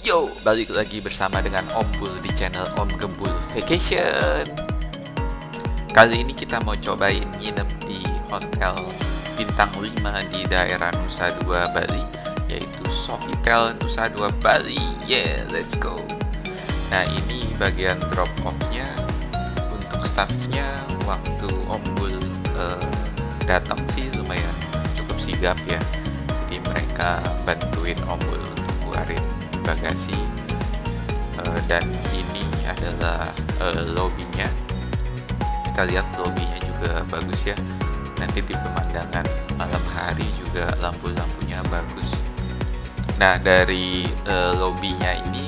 Yo, balik lagi bersama dengan Om Bul di channel Om Gembul Vacation. Kali ini kita mau cobain nginep di hotel bintang 5 di daerah Nusa Dua, Bali, yaitu Sofitel Nusa Dua, Bali. Yeah, let's go. Nah, ini bagian drop off-nya untuk staffnya. Waktu Om Bul datang sih lumayan cukup sigap ya. Jadi mereka bantuin Om Bul untuk keluarin bagasi, dan ini adalah lobbynya. Kita lihat lobbynya juga bagus ya. Nanti di pemandangan malam hari juga lampu-lampunya bagus. Nah, dari lobbynya ini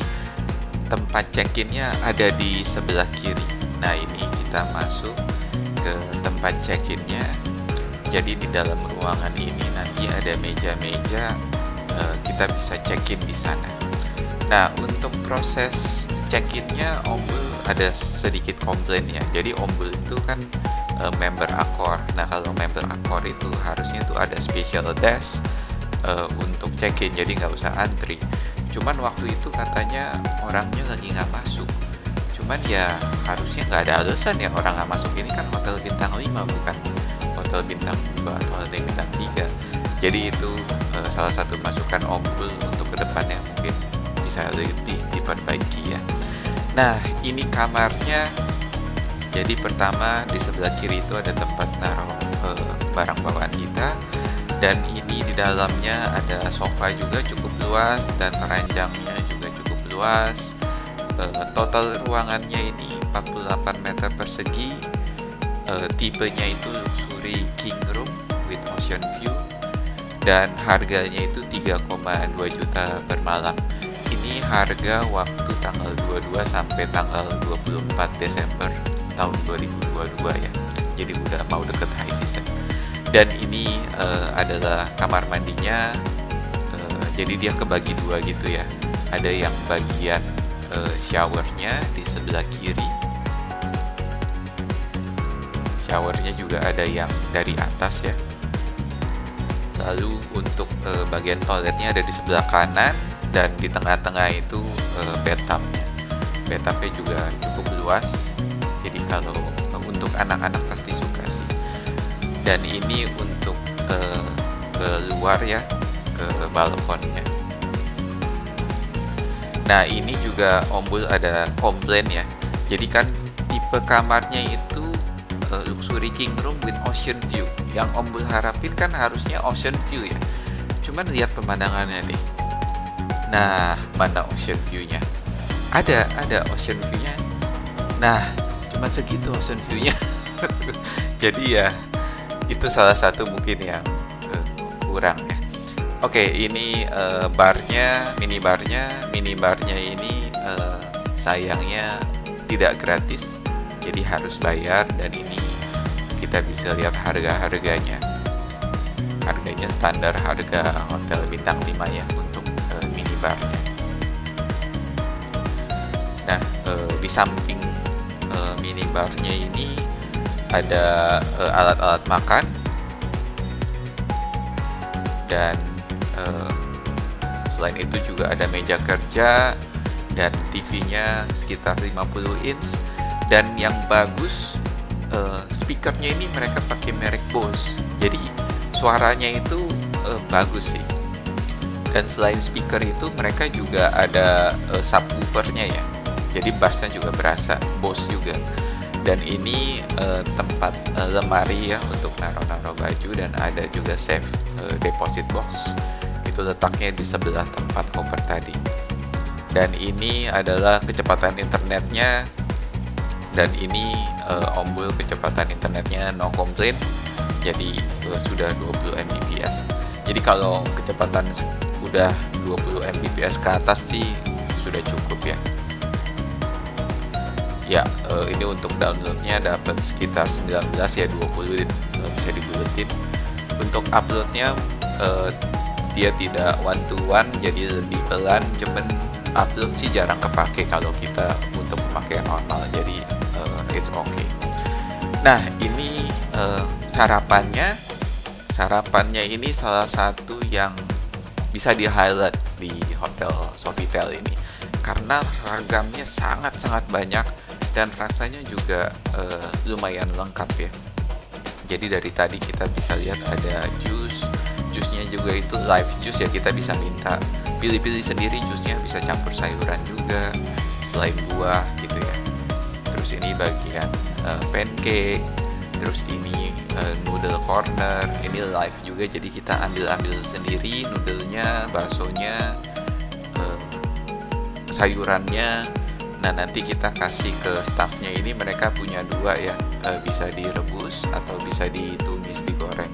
tempat check-innya ada di sebelah kiri. Nah, ini kita masuk ke tempat check-innya. Jadi di dalam ruangan ini nanti ada meja-meja, kita bisa check-in di sana. Nah, untuk proses check-innya Om Bul ada sedikit komplain ya. Jadi Om Bul itu kan member Accor. Nah, kalau member Accor itu harusnya tuh ada special desk untuk check-in, jadi nggak usah antri. Cuman waktu itu katanya orangnya lagi nggak masuk. Cuman ya harusnya nggak ada alasan ya orang nggak masuk. Ini kan hotel bintang 5, bukan hotel bintang 2 atau hotel bintang 3. Jadi itu salah satu masukan Om Bul untuk kedepannya mungkin bisa lebih diperbaiki ya. Nah, ini kamarnya. Jadi pertama di sebelah kiri itu ada tempat naruh barang bawaan kita, dan ini di dalamnya ada sofa juga cukup luas dan ranjangnya juga cukup luas. Total ruangannya ini 48 meter persegi. Tipenya itu luxury king room with ocean view, dan harganya itu 3,2 juta per malam. Ini harga waktu tanggal 22 sampai tanggal 24 Desember tahun 2022 ya. Jadi udah mau deket high season. Dan ini adalah kamar mandinya. Jadi dia kebagi dua gitu ya. Ada yang bagian showernya di sebelah kiri. Showernya juga ada yang dari atas ya. Lalu untuk bagian toiletnya ada di sebelah kanan, dan di tengah-tengah itu bathtubnya. Bathtubnya juga cukup luas. Jadi kalau untuk anak-anak pasti suka sih. Dan ini untuk keluar ya, ke balkonnya. Nah, ini juga Om Bul ada komplain ya. Jadi kan tipe kamarnya itu luxury king room with ocean view. Yang Om Bul harapin kan harusnya ocean view ya. Cuman lihat pemandangannya deh. Nah, mana ocean view-nya? Ada ocean view-nya. Nah, cuman segitu ocean view-nya. Jadi ya itu salah satu mungkin yang kurang ya. Oke, ini barnya, mini barnya ini sayangnya tidak gratis. Jadi harus bayar, dan ini kita bisa lihat harga-harganya. Harganya standar harga hotel bintang 5 ya untuk minibarnya. Nah, di samping minibarnya ini ada alat-alat makan, dan selain itu juga ada meja kerja, dan TV-nya sekitar 50 inch. Dan yang bagus, speakernya ini mereka pakai merek Bose. Jadi suaranya itu bagus sih. Dan selain speaker itu mereka juga ada subwoofernya ya. Jadi bassnya juga berasa Bose juga. Dan ini tempat lemari ya untuk naruh-naruh baju, dan ada juga safe deposit box. Itu letaknya di sebelah tempat koper tadi. Dan ini adalah kecepatan internetnya. Dan ini Om Bul kecepatan internetnya no complaint. Jadi sudah 20 Mbps. Jadi kalau kecepatan udah 20 Mbps ke atas sih sudah cukup ya. Ya, ini untuk downloadnya dapat sekitar 19 ya, 20 bisa dibuletin. Untuk uploadnya dia tidak one to one, jadi lebih pelan. Cuman upload sih jarang kepake kalau kita untuk pemakaian normal, jadi it's okay. Nah, ini sarapannya ini salah satu yang bisa di highlight di hotel Sofitel ini. karena ragamnya sangat-sangat banyak dan rasanya juga lumayan lengkap ya. Jadi dari tadi kita bisa lihat ada jusnya juga itu live juice ya, kita bisa minta pilih-pilih sendiri jusnya, bisa campur sayuran juga selain buah gitu ya. Terus ini bagian pancake, terus ini noodle corner, ini live juga, jadi kita ambil sendiri noodlenya, baksonya, sayurannya. Nah nanti kita kasih ke staffnya, ini mereka punya dua ya, bisa direbus atau bisa ditumis digoreng.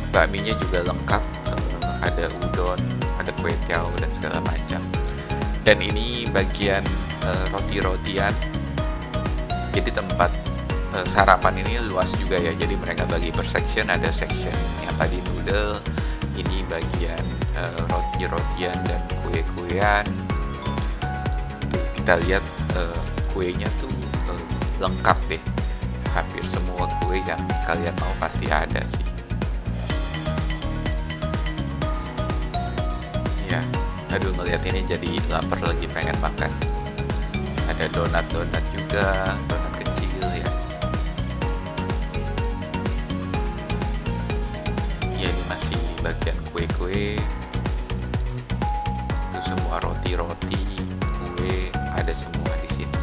Bakminya juga lengkap, ada udon, ada kue tiao dan segala macam. Dan ini bagian roti-rotian, jadi tempat sarapan ini luas juga ya, jadi mereka bagi per section, ada section yang tadi noodle, ini bagian roti-rotian dan kue-kuean. Kita lihat kuenya tuh lengkap deh, hampir semua kue yang kalian mau pasti ada sih ya. Aduh, ngeliat ini jadi lapar lagi, pengen makan. Ada donat juga, donat kecil ya. Ya ini masih bagian kue-kue, itu semua roti-roti, kue, ada semua di sini.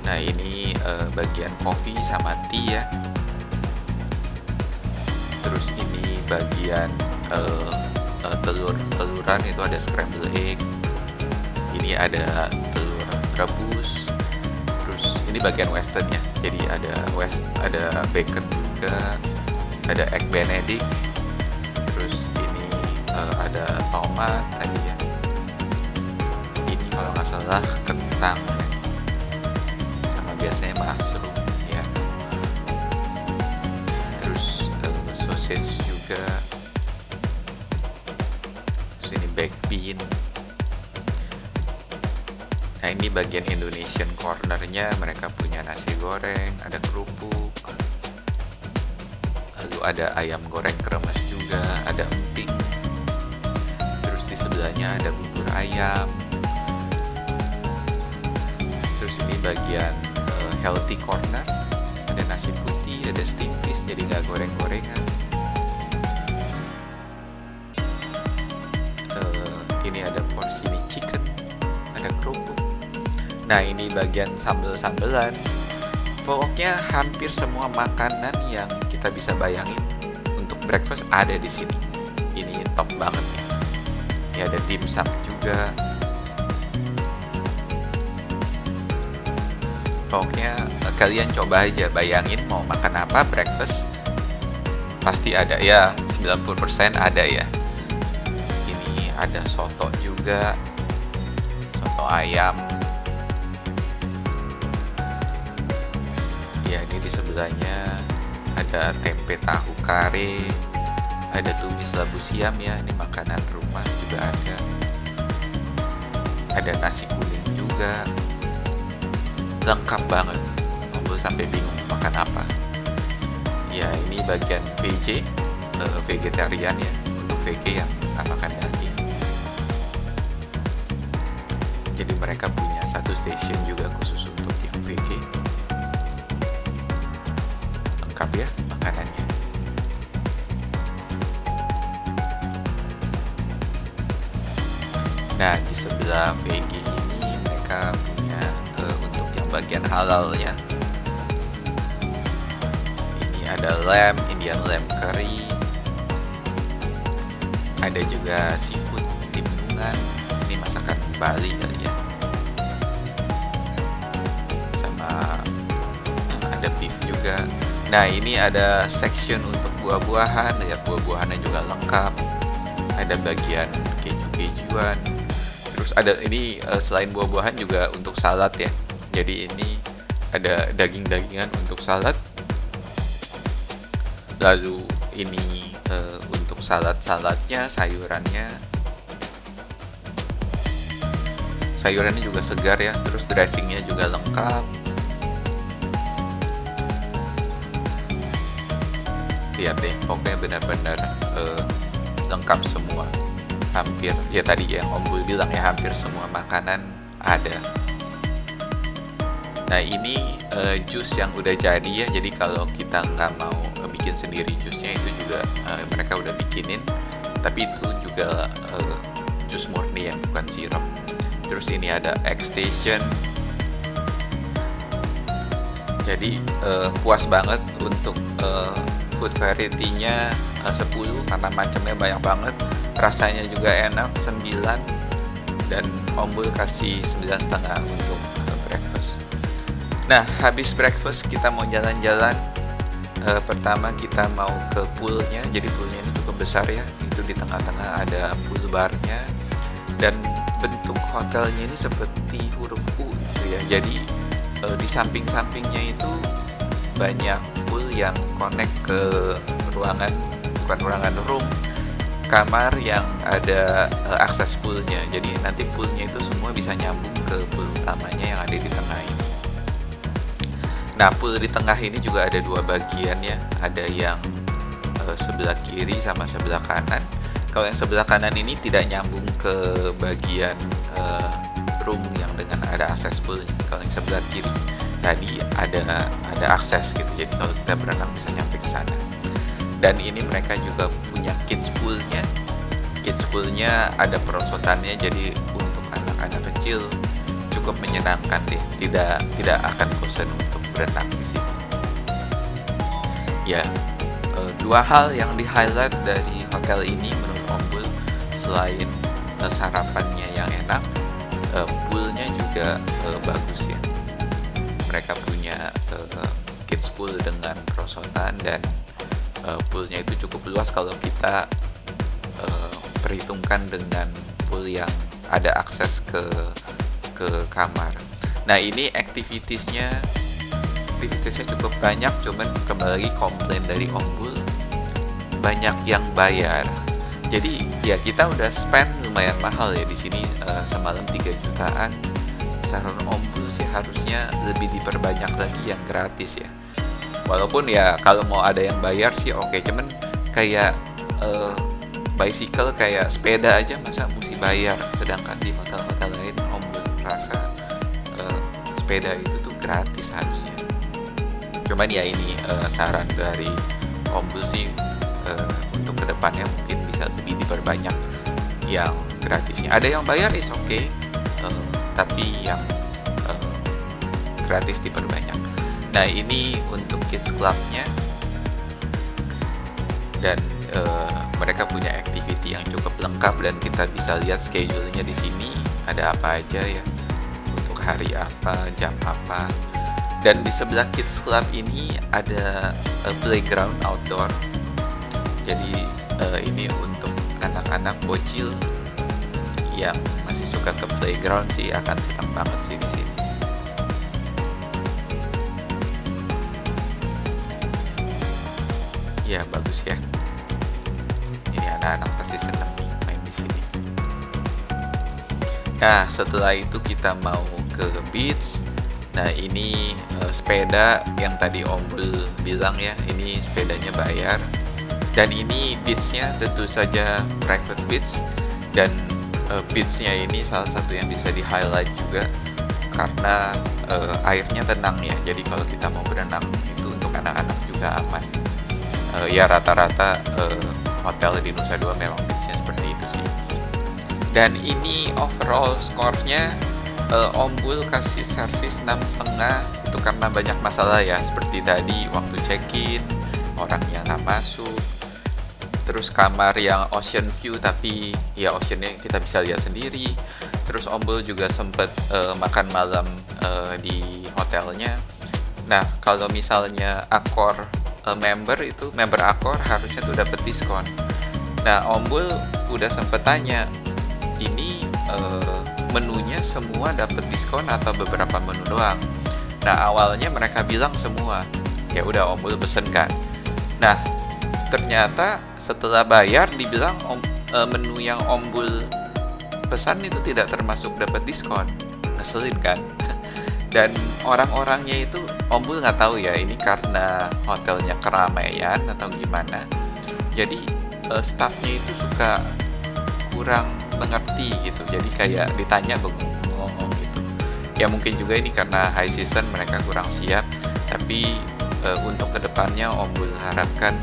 Nah ini bagian coffee sama tea ya. Terus ini bagian telur-teluran, itu ada scramble egg, ini ada telur rebus. Terus ini bagian western ya, jadi ada bacon juga, ada egg benedict. Terus ini ada tomat tadi ya, ini kalau nggak salah kentang ya, sama biasanya mushroom ya. Terus sosis juga. Terus ini baked bean. Nah ini bagian Indonesian cornernya, mereka punya nasi goreng, ada kerupuk, lalu ada ayam goreng kremes juga, ada emping. Terus di sebelahnya ada bubur ayam. Terus ini bagian healthy corner, ada nasi putih, ada steam fish, jadi nggak goreng-gorengan. Ini ada porsi mie chicken, ada kerupuk. Nah ini bagian sambel-sambelan. Pokoknya hampir semua makanan yang kita bisa bayangin untuk breakfast ada di sini. Ini top banget nih. Ya ada dimsum juga. Pokoknya kalian coba aja bayangin mau makan apa breakfast, pasti ada ya, 90% ada ya. Ini ada soto juga, soto ayam. Ya ini di sebelahnya ada tempe tahu kare, ada tumis labu siam ya, ini makanan rumah juga ada. Ada nasi kuning juga, lengkap banget, ngobrol sampai bingung makan apa. Ya ini bagian VJ, vegetarian ya, untuk VG yang nggak makan daging. Jadi mereka punya satu station juga khusus untuk yang VG. Lengkap ya makanannya. Nah di sebelah VG ini mereka punya untuk yang bagian halalnya. Ini ada lamb, Indian lamb curry. Ada juga seafood di bendungan. Ini masakan Bali kali ya. Sama ada beef juga. Nah ini ada section untuk buah-buahan, ya buah-buahannya juga lengkap. Ada bagian keju-kejuan. Terus ada ini selain buah-buahan juga untuk salad ya. Jadi ini ada daging-dagingan untuk salad. Lalu ini untuk salad-saladnya, sayurannya juga segar ya. Terus dressingnya juga lengkap. Lihat deh, pokoknya benar-benar lengkap semua. hampir ya tadi yang Om Bul bilang ya, hampir semua makanan ada. Nah ini jus yang udah jadi ya, jadi kalau kita nggak mau bikin sendiri jusnya itu juga mereka udah bikinin, tapi itu juga jus murni ya, bukan sirup. Terus ini ada egg station, jadi puas banget untuk food variety-nya 10 karena macamnya banyak banget, rasanya juga enak 9, dan Om Bul kasih 9,5 untuk breakfast. Nah, habis breakfast kita mau jalan-jalan. Pertama kita mau ke poolnya. Jadi poolnya ini cukup besar ya. Itu di tengah-tengah ada pool barnya. Dan bentuk hotelnya ini seperti huruf U gitu ya. Jadi di samping-sampingnya itu banyak pool yang connect ke ruangan, bukan ruangan, room, kamar yang ada akses poolnya. Jadi nanti poolnya itu semua bisa nyambung ke pool utamanya yang ada di tengah ini. Nah, pool di tengah ini juga ada 2 bagian ya. Ada yang sebelah kiri sama sebelah kanan. Kalau yang sebelah kanan ini tidak nyambung ke bagian room yang dengan ada akses poolnya. Kalau yang sebelah kiri tadi ada akses gitu. Jadi kalau kita berenang bisa nyampe ke sana. Dan ini mereka juga punya kids poolnya. Kids poolnya ada perosotannya, jadi untuk anak-anak kecil cukup menyenangkan deh. Tidak akan bosan untuk berenang di sini. Ya, 2 hal yang di-highlight dari hotel ini menurut Om Bul, selain sarapannya yang enak, poolnya juga bagus ya. Mereka punya kids pool dengan perosotan, dan poolnya itu cukup luas kalau kita perhitungkan dengan pool yang ada akses ke kamar. Nah ini aktivitiesnya cukup banyak, cuman kembali lagi komplain dari Om Bul, banyak yang bayar. Jadi ya kita udah spend lumayan mahal ya di sini, semalam 3 jutaan. Saran Om Bul sih harusnya lebih diperbanyak lagi yang gratis ya. Walaupun ya kalau mau ada yang bayar sih oke, cuman kayak bicycle, kayak sepeda aja masa mesti bayar, sedangkan di hotel-hotel lain Om Bul rasa sepeda itu tuh gratis harusnya. Cuman ya ini saran dari Om Bul sih, untuk kedepannya mungkin bisa lebih diperbanyak yang gratisnya. Ada yang bayar is oke, tapi yang gratis diperbanyak. Nah ini untuk kids clubnya, dan mereka punya activity yang cukup lengkap, dan kita bisa lihat schedule-nya di sini ada apa aja ya, untuk hari apa, jam apa. Dan di sebelah kids club ini ada playground outdoor. Jadi ini untuk anak-anak bocil yang masih suka ke playground sih akan senang banget sih di sini. Ya bagus ya. Ini anak-anak pasti senang nih main di sini. Nah setelah itu kita mau ke beach. Nah ini sepeda yang tadi Om Bul bilang ya, ini sepedanya bayar. Dan ini beachnya tentu saja private beach, dan beachnya ini salah satu yang bisa di highlight juga karena airnya tenang ya. Jadi kalau kita mau berenang itu untuk anak-anak juga aman. Ya rata-rata hotel di Nusa Dua memang beachnya seperti itu sih. Dan ini overall skornya Om Bul kasih servis 6,5 itu karena banyak masalah ya, seperti tadi waktu check-in orang yang nggak masuk, terus kamar yang ocean view tapi ya oceannya kita bisa lihat sendiri. Terus Om Bul juga sempat makan malam di hotelnya. Nah kalau misalnya Accor member Accor harusnya tuh dapat diskon. Nah Om Bul udah sempet tanya, ini menunya semua dapat diskon atau beberapa menu doang? Nah awalnya mereka bilang semua. Ya udah Om Bul pesen kan. Nah ternyata setelah bayar dibilang menu yang Om Bul pesan itu tidak termasuk dapat diskon. Ngeselin kan? Dan orang-orangnya itu Om Bul nggak tahu ya, ini karena hotelnya keramaian atau gimana. Jadi staffnya itu suka kurang mengerti gitu. Jadi kayak ditanya bengong gitu. Ya mungkin juga ini karena high season mereka kurang siap, tapi untuk kedepannya Om berharapkan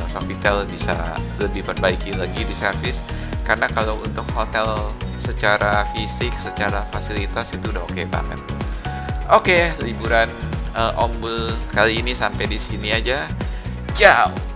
Sofitel bisa lebih perbaiki lagi di servis, karena kalau untuk hotel secara fisik, secara fasilitas itu udah oke banget. Oke, liburan Om Bul kali ini sampai di sini aja. Ciao.